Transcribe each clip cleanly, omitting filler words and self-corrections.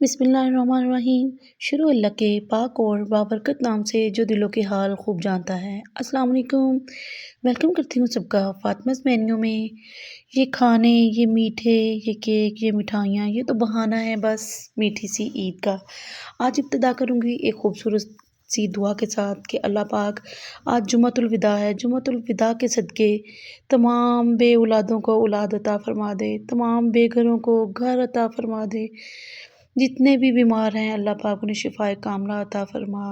बिस्मिल्लाहिर्रहमानिर्रहीम। शुरू अल्लाह के पाक और बाबरकत नाम से जो दिलों के हाल खूब जानता है। अस्सलाम वालेकुम। वेलकम करती हूँ सबका फ़ातिमाज़ मेन्यू में। ये खाने, ये मीठे, ये केक, ये मिठाइयाँ, ये तो बहाना है बस मीठी सी ईद का। आज इब्तिदा करूँगी एक खूबसूरत सी दुआ के साथ कि अल्लाह पाक आज जुम्मतुल विदा है, जुम्मतुल विदा के सदके तमाम बे औलादों को औलाद अता फ़रमा दे, तमाम बेघरों को घर अता फ़रमा दे। जितने भी बीमार हैं अल्लाह पाक उन्हें शिफ़ाए कामिला अता फ़रमा।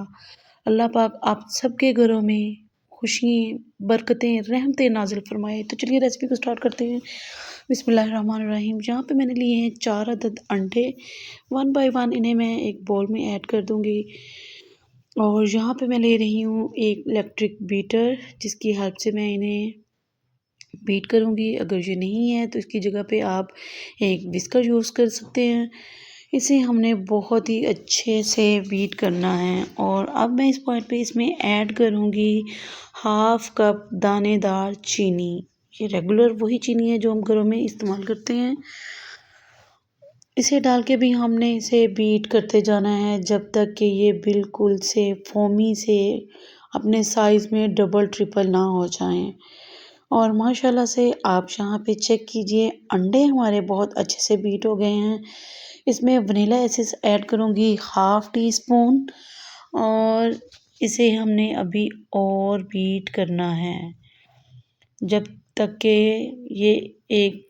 अल्लाह पाक आप सबके घरों में खुशियाँ, बरकतें, रहमतें नाज़िल फ़रमाए। तो चलिए रेसिपी को स्टार्ट करते हैं। बिस्मिल्लाहिर्रहमानिर्रहीम। यहाँ पे मैंने लिए हैं 4 अदद अंडे। 1 बाय 1 इन्हें मैं एक बाउल में ऐड कर दूँगी। और यहाँ पे मैं ले रही हूँ एक इलेक्ट्रिक बीटर, जिसकी हेल्प से मैं इन्हें बीट करूँगी। अगर ये नहीं है तो इसकी जगह पे आप एक विस्कर यूज़ कर सकते हैं। इसे हमने बहुत ही अच्छे से बीट करना है। और अब मैं इस पॉइंट पे इसमें ऐड करूँगी हाफ़ कप दानेदार चीनी। ये रेगुलर वही चीनी है जो हम घरों में इस्तेमाल करते हैं। इसे डाल के भी हमने इसे बीट करते जाना है जब तक कि ये बिल्कुल से फोमी से अपने साइज़ में डबल ट्रिपल ना हो जाएं। और माशाल्लाह से आप यहाँ पे चेक कीजिए, अंडे हमारे बहुत अच्छे से बीट हो गए हैं। इसमें वनीला एसेंस ऐड करूँगी हाफ़ टी स्पून। और इसे हमने अभी और बीट करना है जब तक कि ये एक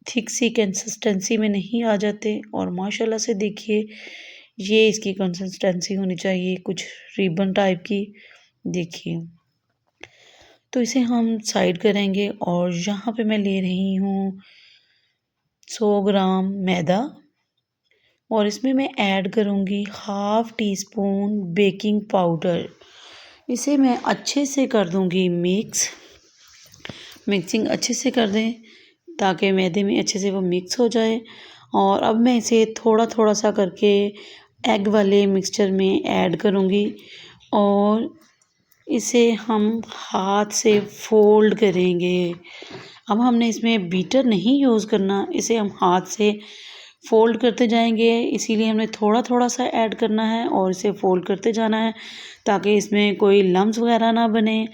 थिक सी कंसिस्टेंसी में नहीं आ जाते। और माशाल्लाह से देखिए, ये इसकी कंसिस्टेंसी होनी चाहिए कुछ रिबन टाइप की। देखिए, तो इसे हम साइड करेंगे। और यहाँ पे मैं ले रही हूँ 100 ग्राम मैदा। और इसमें मैं ऐड करूँगी half tea spoon baking powder. इसे मैं अच्छे से कर दूँगी मिक्सिंग अच्छे से कर दें ताकि मैदे में अच्छे से वो मिक्स हो जाए। और अब मैं इसे थोड़ा थोड़ा सा करके एग वाले मिक्सचर में ऐड करूँगी। और इसे हम हाथ से फोल्ड करेंगे। अब हमने इसमें बीटर नहीं यूज़ करना, इसे हम हाथ से फोल्ड करते जाएंगे। इसीलिए हमें थोड़ा थोड़ा सा ऐड करना है और इसे फोल्ड करते जाना है ताकि इसमें कोई लम्स वगैरह ना बने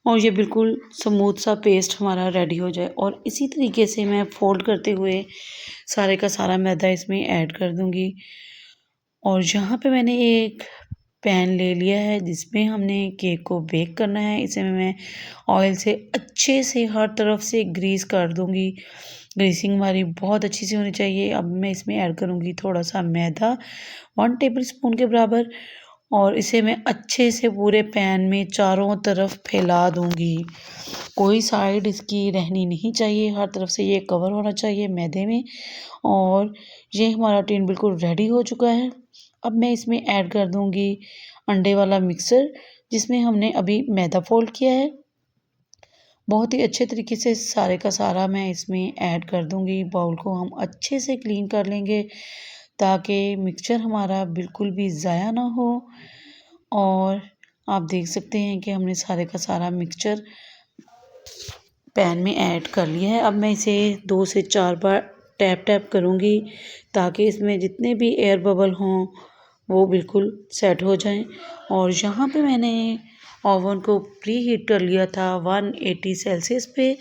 और ये बिल्कुल स्मूथ सा पेस्ट हमारा रेडी हो जाए। और इसी तरीके से मैं फोल्ड करते हुए सारे का सारा मैदा इसमें ऐड कर दूंगी। और यहाँ पे मैंने एक पैन ले लिया है जिसमें हमने केक को बेक करना है। इसे मैं ऑयल से अच्छे से हर तरफ से ग्रीस कर दूंगी। ग्रीसिंग हमारी बहुत अच्छी सी होनी चाहिए। अब मैं इसमें ऐड करूंगी थोड़ा सा मैदा, 1 टेबल स्पून के बराबर। और इसे मैं अच्छे से पूरे पैन में चारों तरफ फैला दूंगी। कोई साइड इसकी रहनी नहीं चाहिए, हर तरफ से ये कवर होना चाहिए मैदे में। और ये हमारा टिन बिल्कुल रेडी हो चुका है। अब मैं इसमें ऐड कर दूंगी अंडे वाला मिक्सर जिसमें हमने अभी मैदा फोल्ड किया है। बहुत ही अच्छे तरीके से सारे का सारा मैं इसमें ऐड कर दूंगी। बाउल को हम अच्छे से क्लीन कर लेंगे ताकि मिक्सचर हमारा बिल्कुल भी ज़ाया ना हो। और आप देख सकते हैं कि हमने सारे का सारा मिक्सचर पैन में ऐड कर लिया है। अब मैं इसे 2 से 4 बार टैप टैप करूँगी ताकि इसमें जितने भी एयर बबल हों वो बिल्कुल सेट हो जाएं। और यहाँ पे मैंने ओवन को प्री हीट कर लिया था 180 सेल्सियस पे।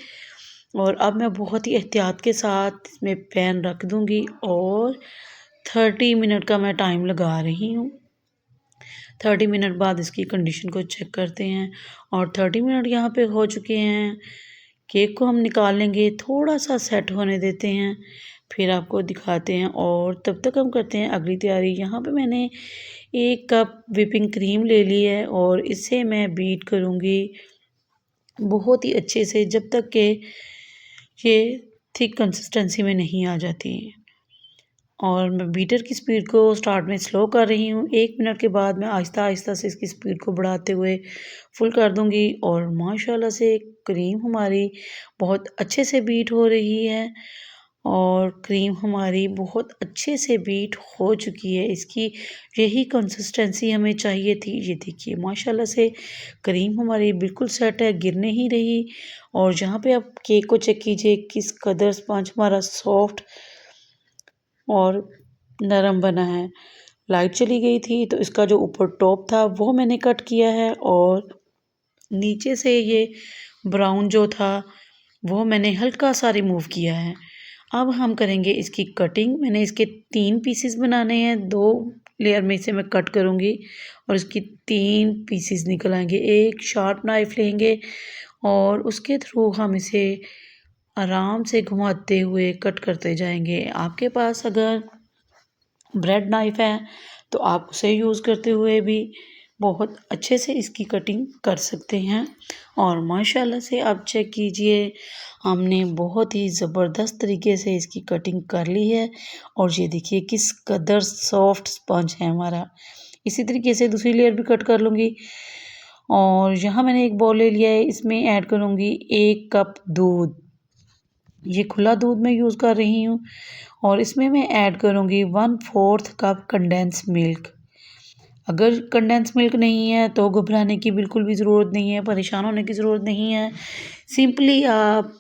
और अब मैं बहुत ही एहतियात के साथ इसमें पैन रख दूँगी और 30 मिनट का मैं टाइम लगा रही हूँ। 30 मिनट बाद इसकी कंडीशन को चेक करते हैं। और 30 मिनट यहाँ पे हो चुके हैं। केक को हम निकाल लेंगे, थोड़ा सा सेट होने देते हैं, फिर आपको दिखाते हैं। और तब तक हम करते हैं अगली तैयारी। यहाँ पे मैंने 1 कप व्हिपिंग क्रीम ले ली है और इसे मैं बीट करूँगी बहुत ही अच्छे से जब तक कि ये थिक कंसिस्टेंसी में नहीं आ जाती। और मैं बीटर की स्पीड को स्टार्ट में स्लो कर रही हूँ। 1 मिनट के बाद मैं आहिस्ता आहिस्ता से इसकी स्पीड को बढ़ाते हुए फुल कर दूँगी। और माशाल्लाह से क्रीम हमारी बहुत अच्छे से बीट हो रही है। और क्रीम हमारी बहुत अच्छे से बीट हो चुकी है। इसकी यही कंसिस्टेंसी हमें चाहिए थी। ये देखिए माशाल्लाह से क्रीम हमारी बिल्कुल सेट है, गिर नहीं रही। और जहाँ पे आप केक को चेक कीजिए किस कदर स्पंज हमारा सॉफ्ट और नरम बना है। लाइट चली गई थी तो इसका जो ऊपर टॉप था वो मैंने कट किया है और नीचे से ये ब्राउन जो था वो मैंने हल्का सा रिमूव किया है। अब हम करेंगे इसकी कटिंग। मैंने इसके 3 पीसेस बनाने हैं, 2 लेयर में इसे मैं कट करूँगी और इसकी 3 पीसेस निकल आएंगे। एक शार्प नाइफ लेंगे और उसके थ्रू हम इसे आराम से घुमाते हुए कट करते जाएंगे। आपके पास अगर ब्रेड नाइफ है तो आप उसे यूज़ करते हुए भी बहुत अच्छे से इसकी कटिंग कर सकते हैं। और माशाल्लाह से आप चेक कीजिए, हमने बहुत ही ज़बरदस्त तरीके से इसकी कटिंग कर ली है और ये देखिए किस कदर सॉफ्ट स्पंज है हमारा। इसी तरीके से दूसरी लेयर भी कट कर लूँगी और यहाँ मैंने एक बाउल ले लिया है, इसमें ऐड करूँगी 1 कप दूध। ये खुला दूध मैं यूज़ कर रही हूँ और इसमें मैं ऐड करूँगी 1/4 कप कंडेंस मिल्क। अगर कंडेंस मिल्क नहीं है तो घबराने की बिल्कुल भी ज़रूरत नहीं है, परेशान होने की ज़रूरत नहीं है। सिंपली आप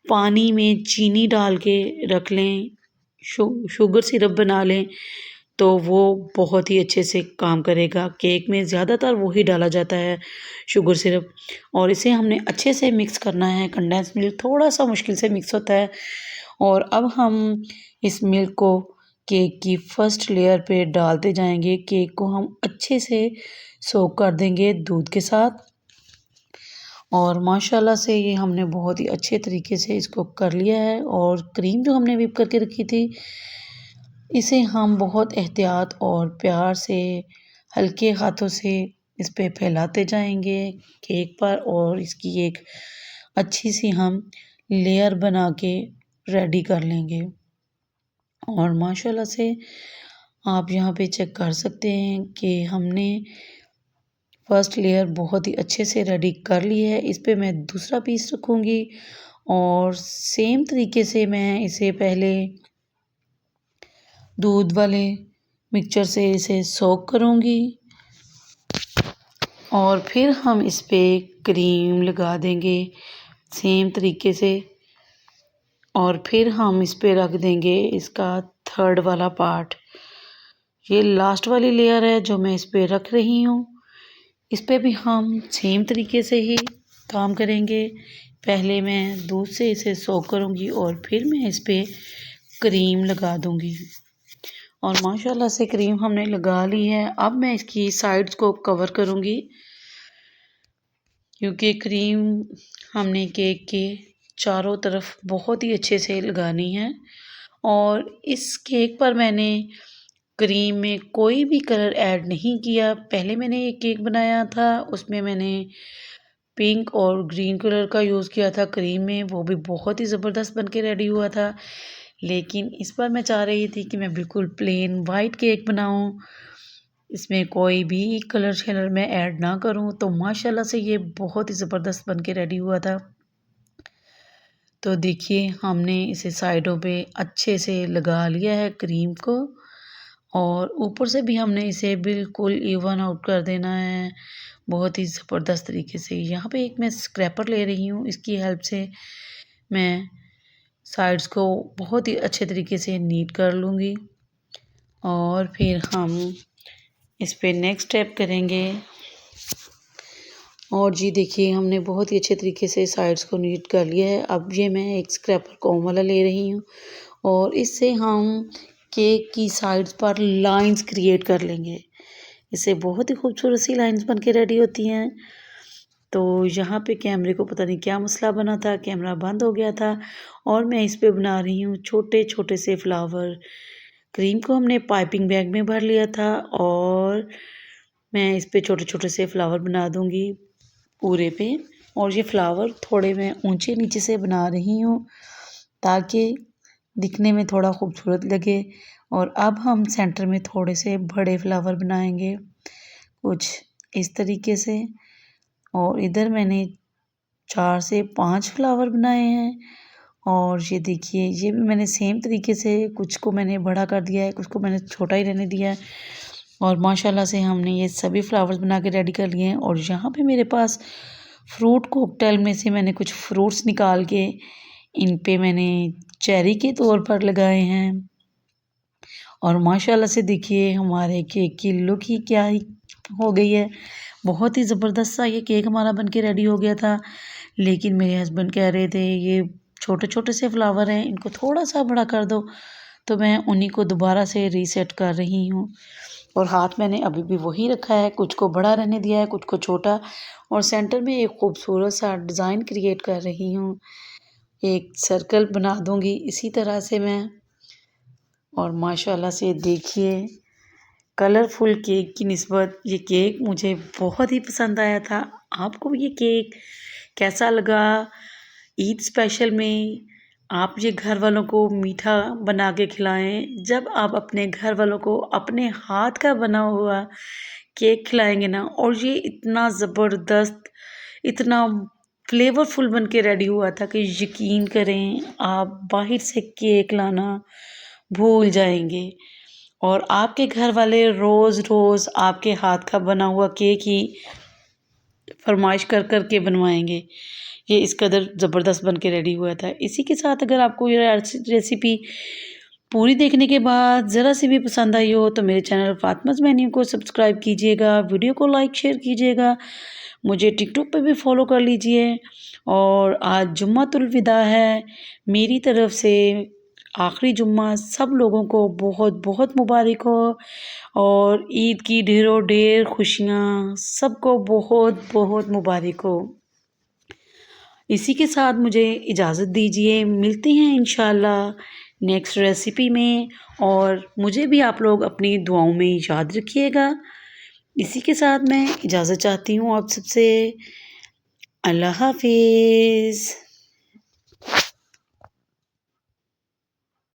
पानी में चीनी डाल के रख लें, शुगर सिरप बना लें तो वो बहुत ही अच्छे से काम करेगा। केक में ज़्यादातर वही डाला जाता है शुगर सिरप और इसे हमने अच्छे से मिक्स करना है। कंडेंस मिल्क थोड़ा सा मुश्किल से मिक्स होता है और अब हम इस मिल्क को केक की फर्स्ट लेयर पे डालते जाएंगे। केक को हम अच्छे से सोक कर देंगे दूध के साथ और माशाल्लाह से ये हमने बहुत ही अच्छे तरीके से इसको कर लिया है। और क्रीम जो हमने व्हिप करके रखी थी इसे हम बहुत एहतियात और प्यार से हल्के हाथों से इस पे फैलाते जाएंगे केक पर और इसकी एक अच्छी सी हम लेयर बना के रेडी कर लेंगे। और माशाल्लाह से आप यहाँ पे चेक कर सकते हैं कि हमने फर्स्ट लेयर बहुत ही अच्छे से रेडी कर ली है। इस पे मैं दूसरा पीस रखूँगी और सेम तरीके से मैं इसे पहले दूध वाले मिक्सचर से इसे सोक करूँगी और फिर हम इस पे क्रीम लगा देंगे सेम तरीके से और फिर हम इस पे रख देंगे इसका थर्ड वाला पार्ट। ये लास्ट वाली लेयर है जो मैं इस पे रख रही हूँ। इस पे भी हम सेम तरीके से ही काम करेंगे। पहले मैं दूध से इसे सोक करूँगी और फिर मैं इस पे क्रीम लगा दूँगी और माशाल्लाह से क्रीम हमने लगा ली है। अब मैं इसकी साइड्स को कवर करूँगी क्योंकि क्रीम हमने केक के चारों तरफ बहुत ही अच्छे से लगानी है। और इस केक पर मैंने क्रीम में कोई भी कलर ऐड नहीं किया। पहले मैंने एक केक बनाया था उसमें मैंने पिंक और ग्रीन कलर का यूज़ किया था क्रीम में, वो भी बहुत ही ज़बरदस्त बन के रेडी हुआ था। लेकिन इस बार मैं चाह रही थी कि मैं बिल्कुल प्लेन वाइट केक बनाऊं, इसमें कोई भी कलर शलर मैं ऐड ना करूं। तो माशाल्लाह से ये बहुत ही ज़बरदस्त बन के रेडी हुआ था। तो देखिए हमने इसे साइडों पे अच्छे से लगा लिया है क्रीम को और ऊपर से भी हमने इसे बिल्कुल इवन आउट कर देना है बहुत ही ज़बरदस्त तरीके से। यहाँ पे एक मैं स्क्रैपर ले रही हूँ, इसकी हेल्प से मैं साइड्स को बहुत ही अच्छे तरीके से नीट कर लूँगी और फिर हम इस पे नेक्स्ट स्टेप करेंगे। और जी देखिए हमने बहुत ही अच्छे तरीके से साइड्स को नीट कर लिया है। अब ये मैं एक स्क्रैपर कॉम वाला ले रही हूँ और इससे हम केक की साइड्स पर लाइंस क्रिएट कर लेंगे। इससे बहुत ही खूबसूरत सी लाइंस बन के रेडी होती हैं। तो यहाँ पे कैमरे को पता नहीं क्या मसला बना था, कैमरा बंद हो गया था और मैं इस पे बना रही हूँ छोटे छोटे से फ्लावर। क्रीम को हमने पाइपिंग बैग में भर लिया था और मैं इस पे छोटे छोटे से फ्लावर बना दूँगी पूरे पे। और ये फ्लावर थोड़े मैं ऊंचे नीचे से बना रही हूँ ताकि दिखने में थोड़ा खूबसूरत लगे। और अब हम सेंटर में थोड़े से बड़े फ्लावर बनाएंगे कुछ इस तरीके से। और इधर मैंने 4 से 5 फ्लावर बनाए हैं और ये देखिए ये भी मैंने सेम तरीके से कुछ को मैंने बड़ा कर दिया है, कुछ को मैंने छोटा ही रहने दिया है। और माशाल्लाह से हमने ये सभी फ्लावर्स बना के रेडी कर लिए हैं। और यहाँ पे मेरे पास फ्रूट कॉकटेल में से मैंने कुछ फ्रूट्स निकाल के इन पे मैंने चेरी के तौर पर लगाए हैं और माशाल्लाह से देखिए हमारे केक की लुक ही क्या ही हो गई है। बहुत ही ज़बरदस्त सा ये केक हमारा बन के रेडी हो गया था। लेकिन मेरे हस्बैंड कह रहे थे ये छोटे-छोटे से फ्लावर हैं, इनको थोड़ा-सा बड़ा कर दो। तो मैं उन्हीं को दोबारा से रीसेट कर रही हूँ। और हाथ मैंने अभी भी वही रखा है, कुछ को बड़ा रहने दिया है, कुछ को छोटा, और सेंटर में एक खूबसूरत सा डिज़ाइन क्रिएट कर रही हूँ। एक सर्कल बना दूँगी इसी तरह से मैं। और माशाल्लाह से देखिए कलरफुल केक की निस्बत ये केक मुझे बहुत ही पसंद आया था। आपको ये केक कैसा लगा? ईद स्पेशल में आप ये घर वालों को मीठा बना के खिलाएं। जब आप अपने घर वालों को अपने हाथ का बना हुआ केक खिलाएंगे ना, और ये इतना ज़बरदस्त, इतना फ्लेवरफुल बन के रेडी हुआ था कि यकीन करें आप बाहर से केक लाना भूल जाएंगे। और आपके घर वाले रोज़ रोज़ आपके हाथ का बना हुआ केक ही फरमाइश कर कर के बनवाएंगे। ये इस कदर ज़बरदस्त बन के रेडी हुआ था। इसी के साथ अगर आपको ये रेसिपी पूरी देखने के बाद ज़रा सी भी पसंद आई हो तो मेरे चैनल फ़ातिमाज़ मेन्यू को सब्सक्राइब कीजिएगा, वीडियो को लाइक शेयर कीजिएगा, मुझे टिकटॉक पे भी फॉलो कर लीजिए। और आज जुम्मतुल विदा है, मेरी तरफ से आखिरी जुम्मा सब लोगों को बहुत बहुत मुबारक हो, और ईद की ढेरों ढेर खुशियाँ सबको बहुत बहुत मुबारक हो। इसी के साथ मुझे इजाज़त दीजिए, मिलते हैं इंशाल्लाह नेक्स्ट रेसिपी में, और मुझे भी आप लोग अपनी दुआओं में याद रखिएगा। इसी के साथ मैं इजाज़त चाहती हूँ आप सबसे। अल्लाह हाफिज़।